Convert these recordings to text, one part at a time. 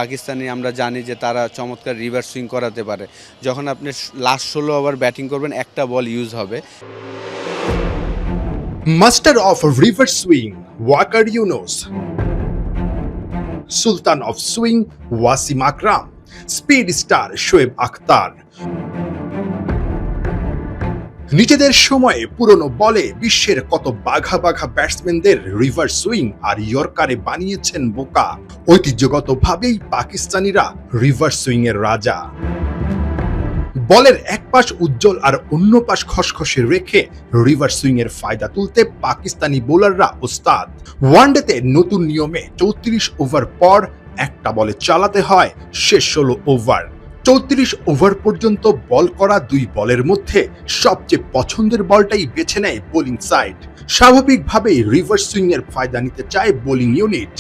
পাকিস্তানি আমরা জানি যে তারা চমৎকার রিভার্স সুইং করাতে পারে। যখন আপনি লাস্ট ১৬ ওভার ব্যাটিং করবেন একটা বল ইউজ হবে। Master of reverse swing, Walker Yunus. Sultan of swing, Wasim Akram. Speed star, Shoaib Akhtar. নিজেদের সময়ে পুরনো বলে বিশ্বের কত বাঘা বাঘা ব্যাটসম্যানদের রিভার্স সুইং আর ইয়র্কারে বানিয়েছেন বোকা। ঐতিহ্যগতভাবেই পাকিস্তানিরা রিভার্স সুইং এর রাজা। বলের এক পাশ উজ্জ্বল আর অন্য পাশ খসখসে রেখে রিভার্স সুইং এর ফায়দা তুলতে পাকিস্তানি বোলাররা ওস্তাদ। ওয়ানডেতে নতুন নিয়মে ৩৪ ওভার পর একটা বলে চালাতে হয় শেষ ১৬ ওভার। ৩৪ ওভার পর্যন্ত বল করা দুই বলের মধ্যে সবচেয়ে পছন্দের বলটাই বেছে নেয় বোলিং সাইড। স্বাভাবিকভাবেই রিভার্স সুইং এর ফায়দা নিতে চায় বোলিং ইউনিট,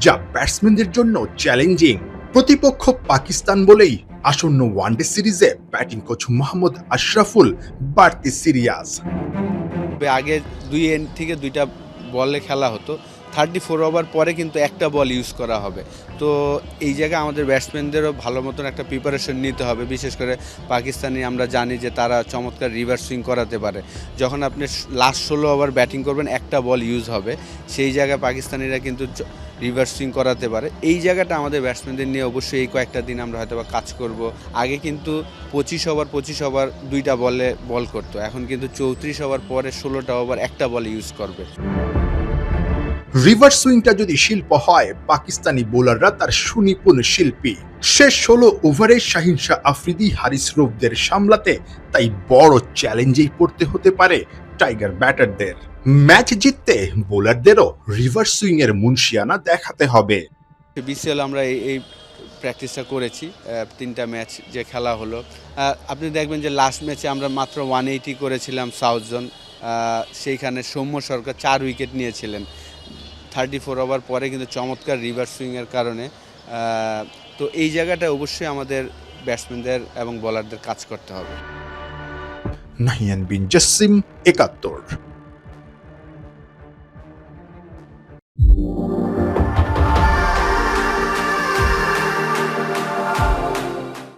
যা ব্যাটসম্যানদের জন্য চ্যালেঞ্জিং। প্রতিপক্ষ পাকিস্তান বলেই আসন্ন ওয়ানডে সিরিজে ব্যাটিং কোচ মোহাম্মদ আশরাফুল বাড়তি সিরিয়াস। আগে দুই এন্ড থেকে দুইটা বলে খেলা হতো, ৩৪ ওভার পরে কিন্তু একটা বল ইউজ করা হবে। তো এই জায়গায় আমাদের ব্যাটসম্যানদেরও ভালো মতন একটা প্রিপারেশন নিতে হবে। বিশেষ করে পাকিস্তানি আমরা জানি যে তারা চমৎকার রিভার্স সুইং করাতে পারে। যখন আপনি লাস্ট ১৬ ওভার ব্যাটিং করবেন একটা বল ইউজ হবে, সেই জায়গায় পাকিস্তানিরা কিন্তু রিভার্স সুইং করাতে পারে। এই জায়গাটা আমাদের ব্যাটসম্যানদের নিয়ে অবশ্যই এই কয়েকটা দিন আমরা হয়তো কাজ করব। আগে কিন্তু ২৫ ওভার দুইটা বলে বল করতো, এখন কিন্তু ৩৪ ওভার পরে ১৬টা ওভার একটা বল ইউজ করবে। রিভার্স সুইংটা যদি শিল্প হয়, পাকিস্তানি বোলাররা তার সুনিপুণ শিল্পী। শেষ ১৬ ওভারে শাহিন শাহ আফ্রিদি, হারিস রৌফদের সামলাতে তাই বড় চ্যালেঞ্জেই পড়তে হতে পারে টাইগার ব্যাটারদের। ম্যাচ জিততে বোলারদেরও রিভার্স সুইং এর মুনশিয়ানা দেখাতে হবে। বিসিএল আমরা এই প্র্যাকটিসটা করেছি, ৩টা ম্যাচ যে খেলা হলো। আপনি দেখবেন যে লাস্ট ম্যাচে আমরা মাত্র 180 করেছিলাম সাউথ জোন, সেইখানে সৌম্য সরকার ৪ উইকেট নিয়েছিলেন ৩৪ ওভার পরে, কিন্তু চমৎকার রিভার্স সুইংয়ের কারণে। তো এই জায়গাটা অবশ্যই আমাদের ব্যাটসম্যানদের এবং বোলারদের কাজ করতে হবে। নাহিয়ান বিন জাসিম, ৭১।